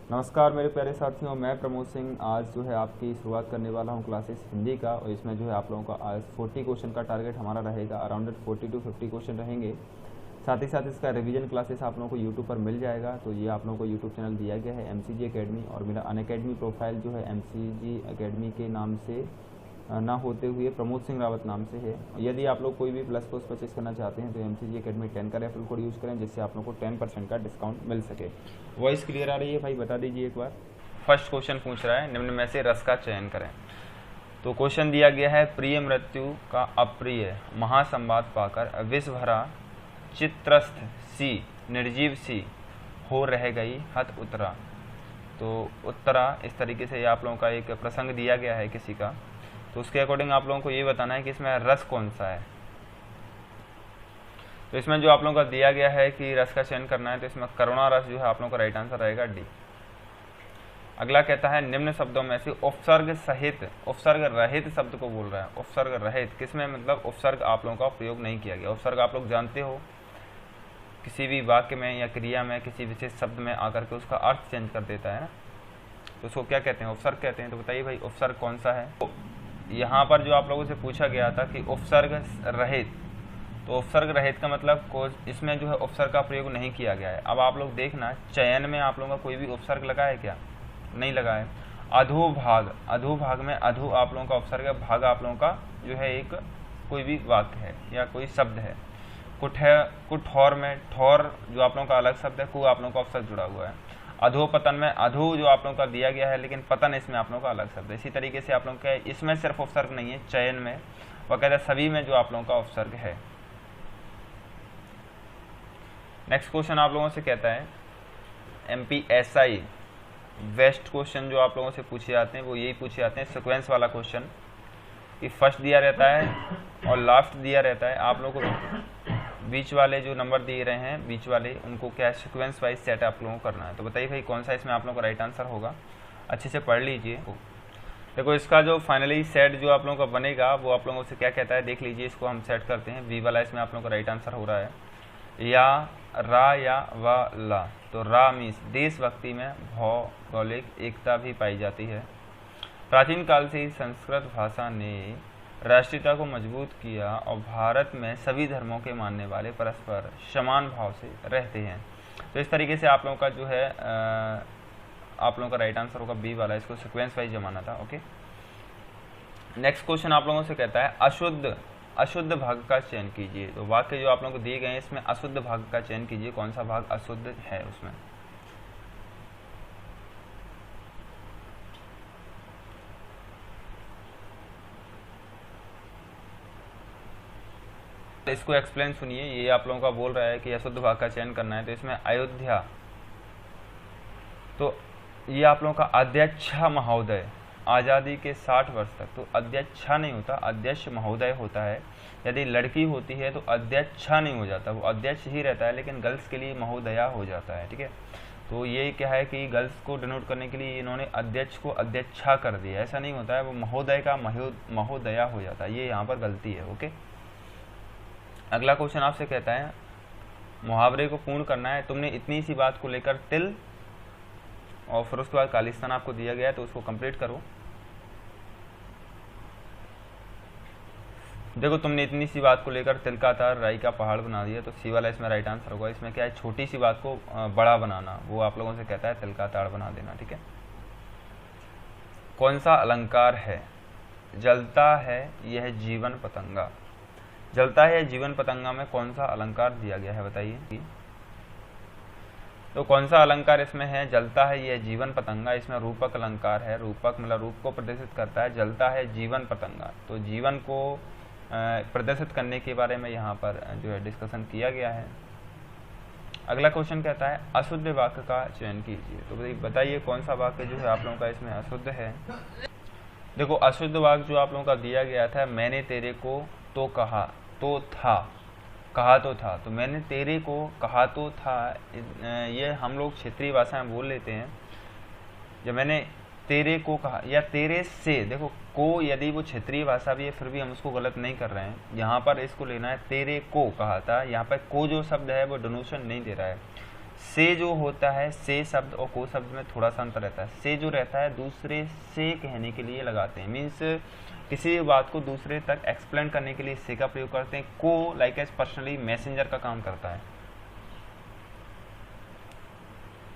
नमस्कार मेरे प्यारे साथियों, मैं प्रमोद सिंह आज जो है आपकी शुरुआत करने वाला हूं क्लासेस हिंदी का। और इसमें जो है आप लोगों का आज 40 क्वेश्चन का टारगेट हमारा रहेगा। अराउंड 40 to 50 क्वेश्चन रहेंगे। साथ ही साथ इसका रिवीजन क्लासेस आप लोगों को यूट्यूब पर मिल जाएगा। तो ये आप लोगों को यूट्यूब चैनल दिया गया है MCG अकेडमी, और मेरा अनअकैडमी प्रोफाइल जो है MCG अकेडमी के नाम से ना होते हुए प्रमोद सिंह रावत नाम से है। यदि आप लोग कोई भी प्लस कोर्स परचेस करना चाहते हैं तो MCG अकेडमी 10 का रेफरल कोड यूज़ करें, जिससे आप लोग को 10% का डिस्काउंट मिल सके। वॉइस क्लियर आ रही है भाई? बता दीजिए एक बार। फर्स्ट क्वेश्चन पूछ रहा है, निम्न में से रस का चयन करें। तो क्वेश्चन दिया गया है, प्रिय मृत्यु का अप्रिय महासंवाद पाकर विष भरा चित्रस्थ सी निर्जीव सी हो रह गई हत उत्तरा। तो उत्तरा इस तरीके से आप लोगों का एक प्रसंग दिया गया है किसी का। तो उसके अकॉर्डिंग आप लोगों को ये बताना है कि इसमें रस कौन सा है। तो इसमें जो आप लोगों का दिया गया है कि रस का चयन करना है, तो इसमें करुणा रस जो है आप लोगों का राइट आंसर रहेगा डी। अगला कहता है, निम्न शब्दों में से उपसर्ग सहित उपसर्ग रहित शब्द को बोल रहा है। उपसर्ग रहित किसमें, मतलब उपसर्ग आप लोगों का प्रयोग नहीं किया गया। उपसर्ग आप लोग जानते हो, किसी भी वाक्य में या क्रिया में किसी विशेष शब्द में आकर के उसका अर्थ चेंज कर देता है ना, तो उसको क्या कहते हैं, उपसर्ग कहते हैं। तो बताइए भाई उपसर्ग कौन सा है। तो यहाँ पर जो आप लोगों से पूछा गया था कि उपसर्ग रहित, तो उपसर्ग रहित का मतलब इसमें जो है उपसर्ग का प्रयोग नहीं किया गया है। अब आप लोग देखना, चयन में आप लोगों का कोई भी उपसर्ग लगा है क्या? नहीं लगा है। अधोभाग, अधोभाग में अधो आप लोगों का उपसर्ग है, भाग आप लोगों का जो है एक कोई भी वाक्य है या कोई शब्द है। कुठौर में ठौर जो आप लोगों का अलग शब्द है, कु आप लोगों का उपसर्ग जुड़ा हुआ है। अधोपतन में अधो जो आप लोगों का दिया गया है, लेकिन पतन इसमें आप लोगों का अलग शब्द है। इसी तरीके से आप लोगों का इसमें सिर्फ उपसर्ग नहीं है, चयन में वगैरह सभी में जो आप लोगों का उपसर्ग है। नेक्स्ट क्वेश्चन आप लोगों से कहता है, MPSI वेस्ट क्वेश्चन जो आप लोगों से पूछे जाते हैं वो यही पूछे जाते हैं, सिक्वेंस वाला क्वेश्चन, कि फर्स्ट दिया रहता है और लास्ट दिया रहता है। आप लोगों को बीच वाले जो नंबर दिए रहे हैं, बीच वाले, उनको क्या सिक्वेंस वाइज सेट आप लोगों को करना है। तो बताइए भाई कौन सा इसमें आप लोगों का राइट आंसर होगा। अच्छे से पढ़ लीजिए। देखो इसका जो फाइनली सेट जो आप लोगों का बनेगा वो आप लोगों से क्या कहता है, देख लीजिए। इसको हम सेट करते हैं। वी वाला इसमें आप लोगों का राइट आंसर हो रहा है, या रा या व ला। तो रा मीन्स देशभक्ति में भौगोलिक एकता भी पाई जाती है। प्राचीन काल से ही संस्कृत भाषा ने राष्ट्रीयता को मजबूत किया और भारत में सभी धर्मों के मानने वाले परस्पर समान भाव से रहते हैं। तो इस तरीके से आप लोगों का जो है आप लोगों का राइट आंसर होगा बी वाला। इसको सीक्वेंस वाइज जमाना था। ओके, नेक्स्ट क्वेश्चन आप लोगों से कहता है, अशुद्ध भाग का चयन कीजिए। तो वाक्य जो आप लोगों को दिए गए हैं इसमें अशुद्ध भाग का चयन कीजिए, कौन सा भाग अशुद्ध है उसमें। इसको एक्सप्लेन सुनिए। ये आप लोगों का बोल रहा है कि अशुद्ध भाग का चयन करना है। तो इसमें अयोध्या, तो ये आप लोगों का अध्यक्षा महोदय, आज़ादी के 60 वर्ष तक। तो अध्यक्षा नहीं होता, अध्यक्ष महोदय होता है। यदि लड़की होती है तो अध्यक्षा नहीं हो जाता, वो अध्यक्ष ही रहता है, लेकिन गर्ल्स के लिए महोदया हो जाता है। ठीक है, तो ये क्या है कि गर्ल्स को डिनोट करने के लिए इन्होंने अध्यक्ष को अध्यक्षा कर दिया। ऐसा नहीं होता है, वो महोदय का महोदया हो जाता है। ये यहाँ पर गलती है। ओके, अगला क्वेश्चन आपसे कहता है, मुहावरे को पूर्ण करना है। तुमने इतनी सी बात को लेकर तिल, और फिर उसके बाद खालिस्तान आपको दिया गया है, तो उसको कंप्लीट करो। देखो तुमने इतनी सी बात को लेकर तिल का तार राई का पहाड़ बना दिया। तो सी वाला इसमें राइट आंसर होगा। इसमें क्या है, छोटी सी बात को बड़ा बनाना, वो आप लोगों से कहता है तिल का ताड़ बना देना। ठीक है, कौन सा अलंकार है, जलता है यह जीवन पतंगा। जलता है जीवन पतंगा में कौन सा अलंकार दिया गया है, बताइए। तो कौन सा अलंकार इसमें है, जलता है यह जीवन पतंगा। इसमें रूपक अलंकार है। रूपक मतलब रूप को प्रदर्शित करता है। जलता है जीवन पतंगा, तो जीवन को प्रदर्शित करने के बारे में यहाँ पर जो है डिस्कशन किया गया है। अगला क्वेश्चन कहता है, अशुद्ध वाक्य का चयन कीजिए। तो बताइए कौन सा वाक्य जो है आप लोगों का इसमें अशुद्ध है। देखो अशुद्ध वाक्य जो आप लोगों का दिया गया था, मैंने तेरे को तो कहा तो था, कहा तो था। तो मैंने तेरे को कहा तो था, ये हम लोग क्षेत्रीय भाषा में बोल लेते हैं। जब मैंने तेरे को कहा या तेरे से, देखो को यदि वो क्षेत्रीय भाषा भी है फिर भी हम उसको गलत नहीं कर रहे हैं। यहाँ पर इसको लेना है तेरे को कहा था। यहाँ पर को जो शब्द है वो डोनेशन नहीं दे रहा है, से जो होता है, से शब्द और को शब्द में थोड़ा सा अंतर रहता है। से जो रहता है दूसरे से कहने के लिए लगाते हैं, मीन्स किसी बात को दूसरे तक एक्सप्लेन करने के लिए से का प्रयोग करते हैं। को लाइक एज पर्सनली मैसेंजर का काम करता है।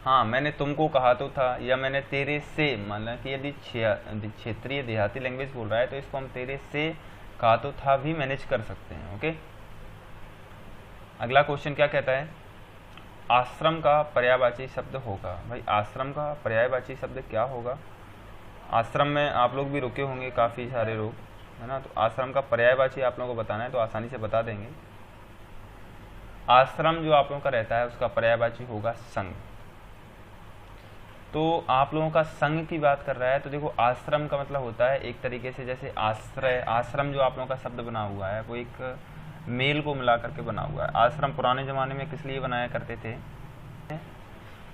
हाँ, मैंने तुमको कहा तो था, या मैंने तेरे से, माना कि यदि क्षेत्रीय देहाती लैंग्वेज बोल रहा है तो इसको हम तेरे से कहा तो था भी मैनेज कर सकते हैं। ओके, अगला क्वेश्चन क्या कहता है, आश्रम का पर्यायवाची शब्द होगा। भाई आश्रम का पर्यायवाची शब्द क्या होगा? आश्रम में आप लोग भी रुके होंगे काफ़ी सारे लोग, है ना, तो आश्रम का पर्यायवाची आप लोगों को बताना है तो आसानी से बता देंगे। आश्रम जो आप लोगों का रहता है उसका पर्यायवाची होगा संघ। तो आप लोगों का संघ की बात कर रहा है तो देखो आश्रम का मतलब होता है एक तरीके से जैसे आश्रय। आश्रम जो आप लोगों का शब्द बना हुआ है वो एक मेल को मिला करके बना हुआ है। आश्रम पुराने ज़माने में किस लिए बनाया करते थे?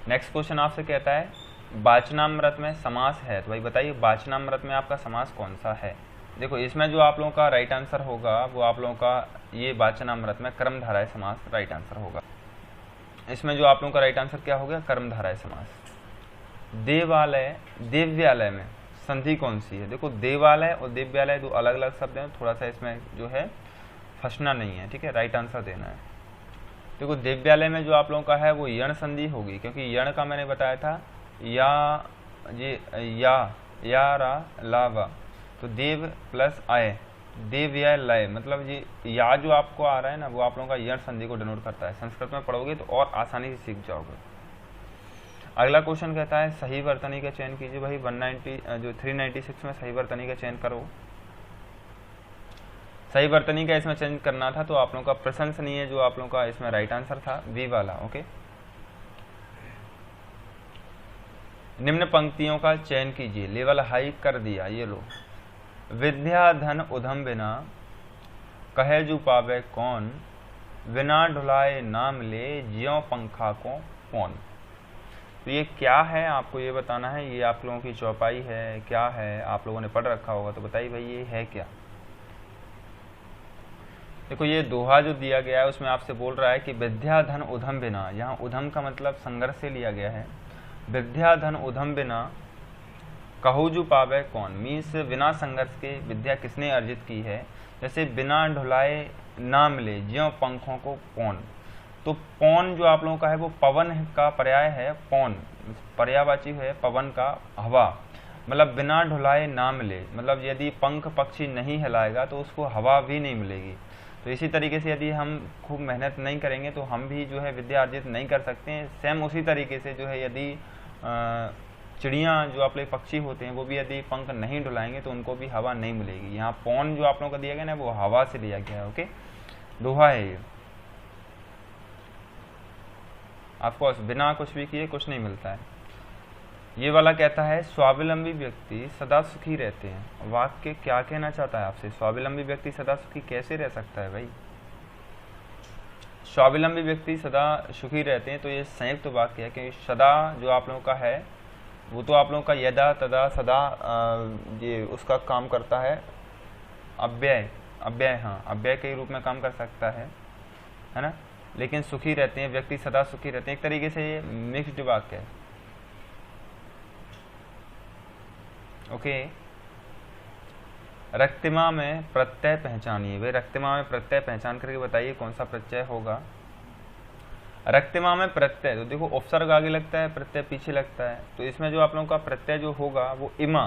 नेक्स्ट क्वेश्चन आपसे कहता है वाचनामृत में समास है, तो भाई बताइए वाचनामृत में आपका समास कौन सा है? देखो इसमें जो आप लोगों का राइट आंसर होगा वो आप लोगों का ये वाचनामृत में कर्मधारय समास राइट आंसर होगा। इसमें जो आप लोगों का राइट आंसर क्या हो गया? कर्मधारय समास। देवालय, देव्यालय में संधि कौन सी है? देखो देवालय और देव्यालय दो अलग अलग शब्द हैं, थोड़ा सा इसमें जो है फंसना नहीं है, ठीक है, राइट आंसर देना है। देखो देव्यालय में जो आप लोगों का है वो यण संधि होगी, क्योंकि यण का मैंने बताया था या रा ला वा, तो देव प्लस आय, देव या लय, मतलब ये या जो आपको आ रहा है ना वो आप लोगों का यण संधि को डिनोट करता है। संस्कृत में पढ़ोगे तो और आसानी से सीख जाओगे। अगला क्वेश्चन कहता है सही वर्तनी का चयन कीजिए। भाई 396 में सही वर्तनी का चयन करो। सही वर्तनी का इसमें चयन करना था तो आप लोगों का प्रशंसनीय जो आप लोगों का इसमें राइट आंसर था वी वाला। ओके, निम्न पंक्तियों का चयन कीजिए। लेवल हाई कर दिया, ये लो। विद्या धन उधम बिना कहे जू पावे कौन, बिना ढुलाए नाम ले ज्यों पंखा को कौन। तो ये क्या है आपको ये बताना है। ये आप लोगों की चौपाई है, क्या है आप लोगों ने पढ़ रखा होगा, तो बताइए भाई ये है क्या। देखो ये दोहा जो दिया गया है उसमें आपसे बोल रहा है कि विद्या धन उधम बिना, यहाँ उधम का मतलब संघर्ष से लिया गया है। विद्या धन उधम बिना कहू जू पावे कौन, मीन्स बिना संघर्ष के विद्या किसने अर्जित की है। जैसे बिना ढुलाए ना मिले ज्यों पंखों को पौन, तो पौन जो आप लोगों का है वो पवन का पर्याय है। पौन पर्यायवाची है पवन का, हवा, मतलब बिना ढुलाए ना मिले, मतलब यदि पंख पक्षी नहीं हिलाएगा तो उसको हवा भी नहीं मिलेगी। तो इसी तरीके से यदि हम खूब मेहनत नहीं करेंगे तो हम भी जो है विद्या अर्जित नहीं कर सकते हैं। सेम उसी तरीके से जो है यदि चिड़ियाँ जो आप लोग पक्षी होते हैं वो भी यदि पंख नहीं ढुलाएंगे तो उनको भी हवा नहीं मिलेगी। यहाँ पौन जो आप लोगों को दिया गया ना वो हवा से लिया गया है। ओके, दोहा है ये। ऑफकोर्स बिना कुछ भी किए कुछ नहीं मिलता है। ये वाला कहता है स्वावलंबी व्यक्ति सदा सुखी रहते हैं। वाक्य क्या कहना चाहता है आपसे? स्वावलंबी व्यक्ति सदा सुखी कैसे रह सकता है भाई? स्वावलंबी व्यक्ति सदा सुखी रहते हैं तो ये संयुक्त वाक्य है, क्योंकि सदा जो आप लोगों का है वो तो आप लोगों का यदा तदा सदा ये उसका काम करता है। अव्यय, अव्यय, हाँ अव्यय के रूप में काम कर सकता है ना। लेकिन सुखी रहते हैं, व्यक्ति सदा सुखी रहते हैं, एक तरीके से ये मिक्स्ड वाक्य है। ओके, रक्तिमा में प्रत्यय पहचानिए। भाई रक्तिमा में प्रत्यय पहचान करके बताइए कौन सा प्रत्यय होगा। रक्तिमा में प्रत्यय, तो देखो उपसर्ग आगे लगता है, प्रत्यय पीछे लगता है, तो इसमें जो आप लोगों का प्रत्यय जो होगा वो इमा।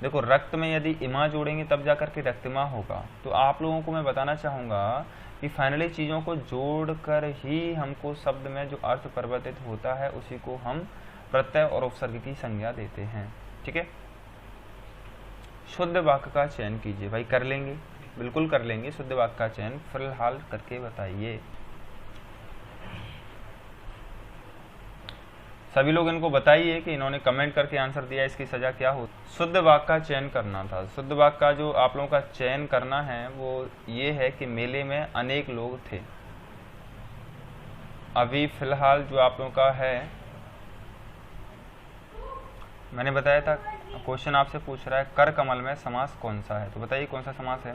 देखो रक्त में यदि इमा जोड़ेंगे तब जाकर के रक्तिमा होगा। तो आप लोगों को मैं बताना चाहूँगा कि फाइनली चीज़ों को जोड़कर ही हमको शब्द में जो अर्थ परिवर्तित होता है उसी को हम प्रत्यय और उपसर्ग की संज्ञा देते हैं। ठीक है, शुद्ध वाक्य का चयन कीजिए। भाई कर लेंगे, बिल्कुल कर लेंगे। शुद्ध वाक्य का चयन फिलहाल करके बताइए। सभी लोग इनको बताइए कि इन्होंने कमेंट करके आंसर दिया, इसकी सजा क्या हो। शुद्ध वाक्य का चयन करना था। शुद्ध वाक्य का जो आप लोगों का चयन करना है वो ये है कि मेले में अनेक लोग थे। अभी फिलहाल जो आप लोगों का है, मैंने बताया था क्वेश्चन आपसे पूछ रहा है कर कमल में समास कौन सा है, तो बताइए कौन सा समास है।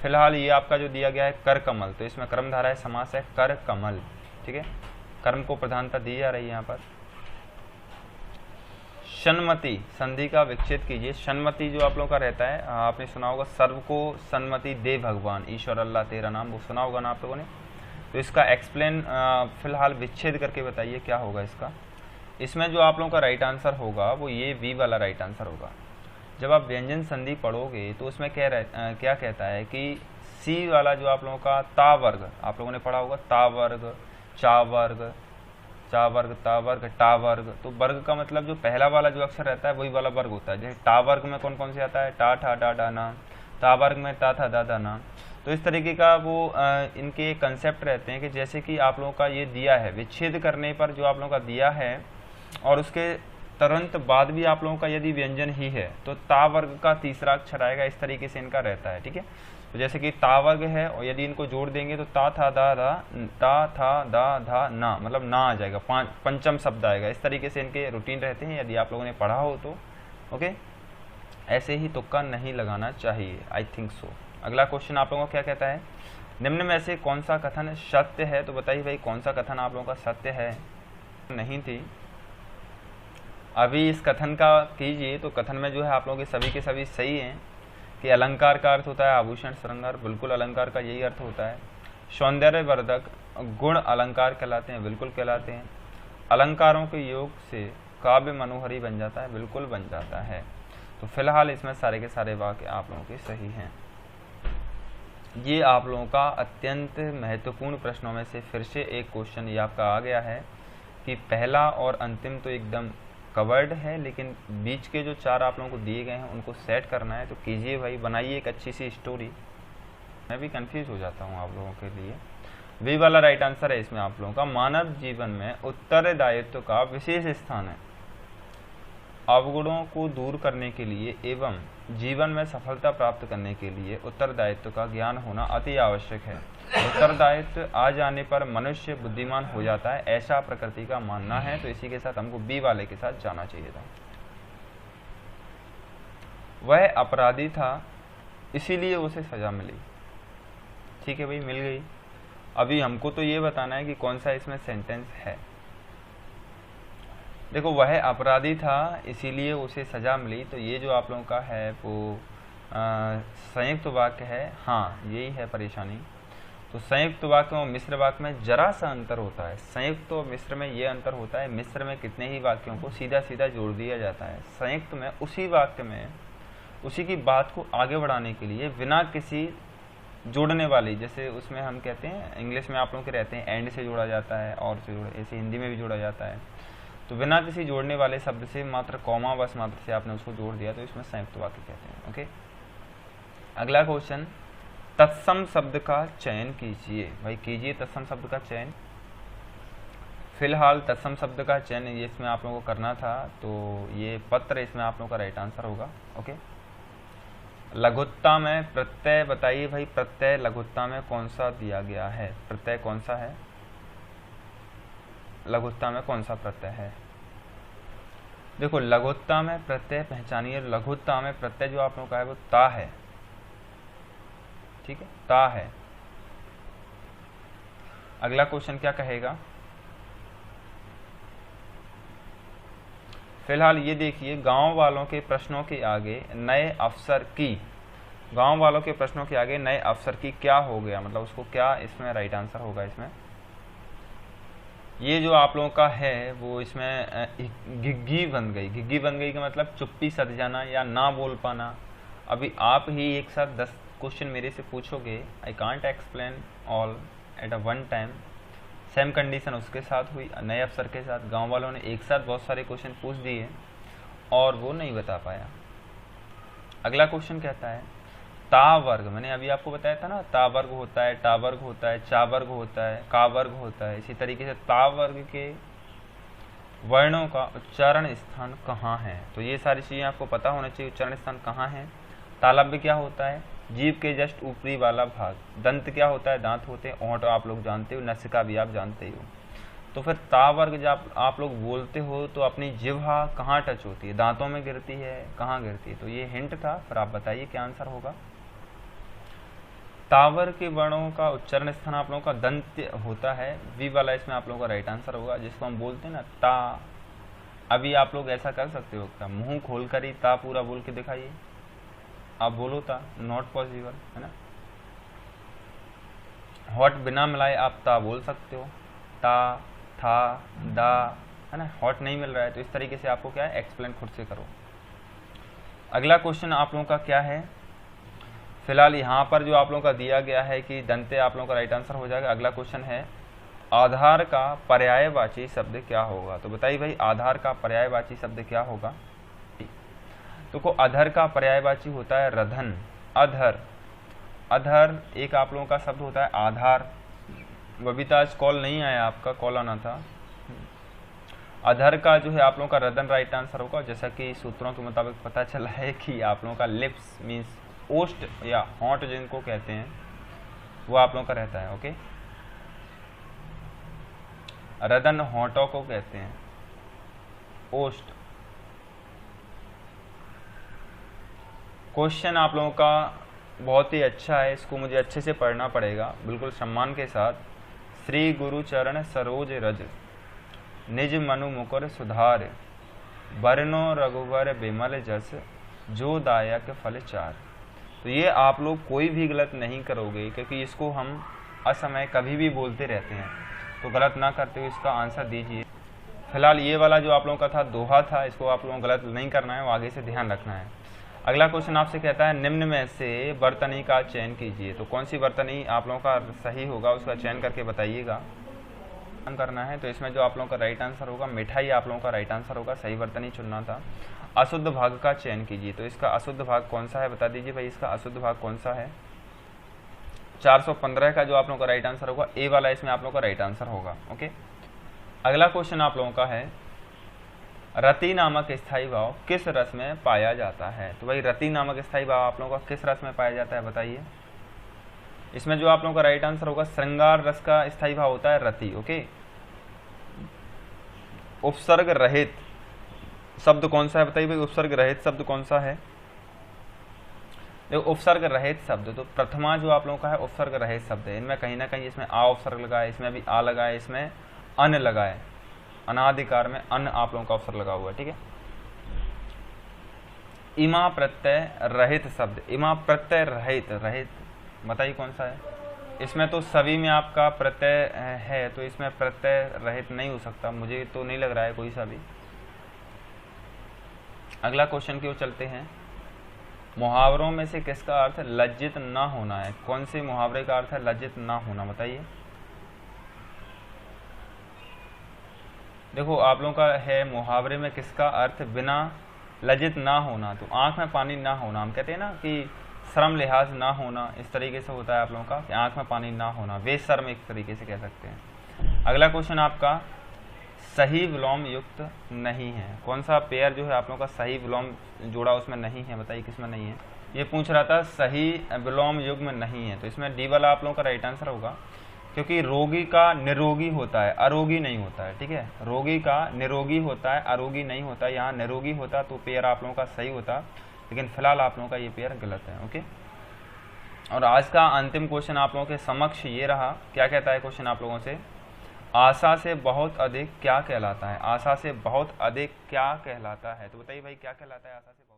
फिलहाल ये आपका जो दिया गया है कर कमल, तो इसमें कर्मधारय समास है कर कमल। ठीक है, कर्म को प्रधानता दी जा रही है यहाँ पर। सन्मति संधि का विच्छेद कीजिए। सन्मति जो आप लोगों का रहता है, आपने सुना होगा सर्व को सन्मति दे भगवान, ईश्वर अल्लाह तेरा नाम, वो सुना होगा ना आप लोगों ने। तो इसका एक्सप्लेन फिलहाल विच्छेद करके बताइए क्या होगा इसका। इसमें जो आप लोगों का राइट आंसर होगा वो ये बी वाला राइट आंसर होगा। जब आप व्यंजन संधि पढ़ोगे तो उसमें क्या कहता है कि सी वाला जो आप लोगों का ता वर्ग, आप लोगों ने पढ़ा होगा ता वर्ग, चा वर्ग, चा वर्ग, ता वर्ग, टा वर्ग। तो वर्ग का मतलब जो पहला वाला जो अक्षर रहता है वही वाला वर्ग होता है। जैसे टा वर्ग में कौन कौन से आता है, टा ठा डा डा ना, ता वर्ग में ता था दा दा ना। तो इस तरीके का वो इनके कंसेप्ट रहते हैं कि जैसे कि आप लोगों का ये दिया है विच्छेद करने पर जो आप लोगों का दिया है और उसके तुरंत बाद भी आप लोगों का यदि व्यंजन ही है तो ता वर्ग का तीसरा अक्षर आएगा। इस तरीके से इनका रहता है, ठीक है। तो जैसे कि ता वर्ग है और यदि इनको जोड़ देंगे तो ता था दा धा, ता था दा धा ना, मतलब ना आ जाएगा, पंचम शब्द आएगा। इस तरीके से इनके रूटीन रहते हैं, यदि आप लोगों ने पढ़ा हो तो। ओके, ऐसे ही तुक्का नहीं लगाना चाहिए, आई थिंक सो। अगला क्वेश्चन आप लोगों को क्या कहता है, निम्न में से कौन सा कथन सत्य है। तो बताइए भाई कौन सा कथन आप लोगों का सत्य है। नहीं थी, अभी इस कथन का कीजिए। तो कथन में जो है आप लोगों के सभी सही हैं कि अलंकार का अर्थ होता है आभूषण श्रृंगार, बिल्कुल अलंकार का यही अर्थ होता है। सौंदर्यवर्धक गुण अलंकार कहलाते हैं, बिल्कुल कहलाते हैं। अलंकारों के योग से काव्य मनोहरी बन जाता है, बिल्कुल बन जाता है। तो फिलहाल इसमें सारे के सारे वाक्य आप लोगों के सही हैं। ये आप लोगों का अत्यंत महत्वपूर्ण प्रश्नों में से फिर से एक क्वेश्चन ये आपका आ गया है कि पहला और अंतिम तो एकदम कवर्ड है, लेकिन बीच के जो चार आप लोगों को दिए गए हैं उनको सेट करना है। तो कीजिए भाई, बनाइए एक अच्छी सी स्टोरी। मैं भी कंफ्यूज हो जाता हूँ आप लोगों के लिए। वी वाला राइट आंसर है इसमें आप लोगों का। मानव जीवन में उत्तरदायित्व का विशेष स्थान है। अवगुणों को दूर करने के लिए एवं जीवन में सफलता प्राप्त करने के लिए उत्तरदायित्व का ज्ञान होना अति आवश्यक है। उत्तरदायित्व आ जाने पर मनुष्य बुद्धिमान हो जाता है, ऐसा प्रकृति का मानना है। तो इसी के साथ हमको बी वाले के साथ जाना चाहिए था। वह अपराधी था इसीलिए उसे सजा मिली। ठीक है भाई, मिल गई। अभी हमको तो ये बताना है कि कौन सा इसमें सेंटेंस है। देखो, वह अपराधी था इसीलिए उसे सजा मिली, तो ये जो आप लोगों का है वो संयुक्त वाक्य है। हाँ, यही है परेशानी। तो संयुक्त वाक्य और मिश्र वाक्य में जरा सा अंतर होता है। संयुक्त और मिश्र में ये अंतर होता है, मिश्र में कितने ही वाक्यों को सीधा सीधा जोड़ दिया जाता है। संयुक्त में उसी वाक्य में उसी की बात को आगे बढ़ाने के लिए बिना किसी जोड़ने वाली, जैसे उसमें हम कहते हैं इंग्लिश में आप लोग के रहते हैं एंड से जोड़ा जाता है और से जोड़ा, ऐसे हिंदी में भी जोड़ा जाता है। तो बिना किसी जोड़ने वाले शब्द से मात्र कॉमा बस मात्र से आपने उसको जोड़ दिया, तो इसमें संयुक्त वाक्य कहते हैं। ओके, अगला क्वेश्चन, तत्सम शब्द का चयन कीजिए। भाई कीजिए तत्सम शब्द का चयन। फिलहाल तत्सम शब्द का चयन ये इसमें आप लोगों को करना था, तो ये पत्र इसमें आप लोगों का राइट आंसर होगा। ओके, लघुत्ता में प्रत्यय बताइए भाई, प्रत्यय लघुत्ता में कौन सा दिया गया है, प्रत्यय कौन सा है, लघुत्ता में कौन सा प्रत्यय है। देखो, लघुत्ता में प्रत्यय पहचानिए। लघुत्ता में प्रत्यय जो आप लोगों का है वो ता है। ठीक है, ता है। अगला क्वेश्चन क्या कहेगा, फिलहाल ये देखिए, गांव वालों के प्रश्नों के आगे नए अफसर की, गांव वालों के प्रश्नों के आगे नए अफसर की क्या हो गया, मतलब उसको क्या इसमें राइट आंसर होगा। इसमें ये जो आप लोगों का है वो इसमें घिग्गी बन गई। घिग्गी बन गई का मतलब चुप्पी सध जाना या ना बोल पाना। अभी आप ही एक साथ 10 क्वेश्चन मेरे से पूछोगे, I can't explain all at a one time. Same condition उसके साथ हुई, नए अफसर के साथ गांव वालों ने एक साथ बहुत सारे क्वेश्चन पूछ दिए और वो नहीं बता पाया। अगला क्वेश्चन कहता है ता वर्ग। मैंने अभी आपको बताया था ना, ता वर्ग होता है, टा वर्ग होता है, चा वर्ग होता है, का वर्ग होता है। इसी तरीके से ता वर्ग के वर्णों का उच्चारण स्थान कहाँ है, तो ये सारी चीजें आपको पता होना चाहिए। उच्चारण स्थान कहाँ है। तालव्य क्या होता है, जीभ के जस्ट ऊपरी वाला भाग। दंत क्या होता है, दांत होते हैं। ओंठ आप लोग जानते हो, नसिका भी आप जानते हो। तो फिर ता वर्ग जब आप लोग बोलते हो तो अपनी जिह्वा कहाँ टच होती है, दांतों में गिरती है, कहाँ गिरती है। तो ये हिंट था, फिर आप बताइए क्या आंसर होगा। तावर के वर्णों का उच्चारण स्थान आप लोगों का दंत होता है, वी वाला इसमें आप लोगों का राइट आंसर होगा, जिसको हम बोलते हैं ना ता। अभी आप लोग ऐसा कर सकते हो, क्या मुंह खोल कर ही ता पूरा बोल के दिखाइए, आप बोलो ता, नॉट पॉसिबल है ना। हॉट बिना मिलाए आप ता बोल सकते हो, ता, था, दा, है ना। हॉट नहीं मिल रहा है तो इस तरीके से आपको क्या है एक्सप्लेन खुद से करो। अगला क्वेश्चन आप लोगों का क्या है, फिलहाल यहाँ पर जो आप लोगों का दिया गया है कि दंते आप लोगों का राइट आंसर हो जाएगा। अगला क्वेश्चन है आधार का पर्यायवाची शब्द क्या होगा, तो बताइए भाई आधार का पर्यायवाची शब्द क्या होगा। तो अधर का पर्यायवाची होता है रधन, अधर। अधर एक आप लोगों का शब्द होता है आधार। बबीता आज कॉल नहीं आया, आपका कॉल आना था। अधर का जो है आप लोगों का रधन राइट आंसर होगा, जैसा कि सूत्रों के मुताबिक पता चला है कि आप लोगों का लिप्स मीन्स ओष्ठ या होंठ जिनको कहते हैं वो आप लोगों का रहता है। ओके, रधन होंठों को कहते हैं, ओष्ठ। क्वेश्चन आप लोगों का बहुत ही अच्छा है, इसको मुझे अच्छे से पढ़ना पड़ेगा बिल्कुल सम्मान के साथ। श्री गुरु चरण सरोज रज निज मनु मुकुर सुधार बरनो रघुवर बिमल जस जो दायक फल चार। तो ये आप लोग कोई भी गलत नहीं करोगे, क्योंकि इसको हम असमय कभी भी बोलते रहते हैं, तो गलत ना करते हुए इसका आंसर दीजिए। फिलहाल ये वाला जो आप लोगों का था दोहा था, इसको आप लोगों को गलत नहीं करना है, वो आगे से ध्यान रखना है। अगला क्वेश्चन आपसे कहता है निम्न में से बर्तनी का चयन कीजिए, तो कौन सी बर्तनी आप लोगों का सही होगा उसका चयन करके बताइएगा करना है। तो इसमें जो आप लोगों का राइट आंसर होगा मिठाई आप लोगों का राइट आंसर होगा, सही बर्तनी चुनना था। अशुद्ध भाग का चयन कीजिए, तो इसका अशुद्ध भाग कौन सा है बता दीजिए भाई, इसका अशुद्ध भाग कौन सा है। 415 का जो आप लोगों का राइट आंसर होगा ए वाला, इसमें आप लोगों का राइट आंसर होगा। ओके, अगला क्वेश्चन आप लोगों का है रति नामक स्थायी भाव किस रस में पाया जाता है। तो भाई रति नामक स्थायी भाव आप लोगों का किस रस में पाया जाता है बताइए। इसमें जो आप लोगों का राइट आंसर होगा श्रृंगार रस का स्थायी भाव होता है रति। ओके, उपसर्ग रहित शब्द कौन सा है बताइए भाई, उपसर्ग रहित शब्द कौन सा है। देखो उपसर्ग रहित शब्द, तो प्रथमा जो आप लोगों का है उपसर्ग रहित शब्द है। इनमें कहीं ना कहीं इसमें आ उपसर्ग लगा है, इसमें भी आ लगा है, इसमें अन लगा है, अनादिकार में अन आप लोगों का उपसर्ग लगा हुआ है। ठीक है, इमा प्रत्यय रहित शब्द, इमा प्रत्यय रहित, रहित बताइए कौन सा है। इसमें तो सभी में आपका प्रत्यय है, तो इसमें प्रत्यय रहित नहीं हो सकता, मुझे तो नहीं लग रहा है कोई सा भी। अगला क्वेश्चन की ओर चलते हैं। मुहावरों में से किसका अर्थ लज्जित ना होना है, कौन से मुहावरे का अर्थ है लज्जित ना होना बताइए। देखो आप लोगों का है मुहावरे में किसका अर्थ बिना लज्जित ना होना, तो आंख में पानी ना होना, हम कहते हैं ना कि शर्म लिहाज ना होना, इस तरीके से होता है आप लोगों का कि आंख में पानी ना होना, बेशर्म एक तरीके से कह सकते हैं। अगला क्वेश्चन आपका सही विलोम युक्त नहीं है, कौन सा पेयर जो है आप लोगों का सही विलोम जोड़ा उसमें नहीं है बताइए, किसमें नहीं है। ये पूछ रहा था सही विलोम युग में नहीं है, तो इसमें डी वाला आप लोगों का राइट आंसर होगा, क्योंकि रोगी का निरोगी होता है, अरोगी नहीं होता है। ठीक है, रोगी का निरोगी होता है, अरोगी नहीं होता है। यहाँ निरोगी होता तो पेयर आप लोगों का सही होता, लेकिन फिलहाल आप लोगों का ये पेयर गलत है। ओके, और आज का अंतिम क्वेश्चन आप लोगों के समक्ष ये रहा। क्या कहता है क्वेश्चन आप लोगों से, आशा से बहुत अधिक क्या कहलाता है, आशा से बहुत अधिक क्या कहलाता है। तो बताइए भाई क्या कहलाता है आशा से बहुत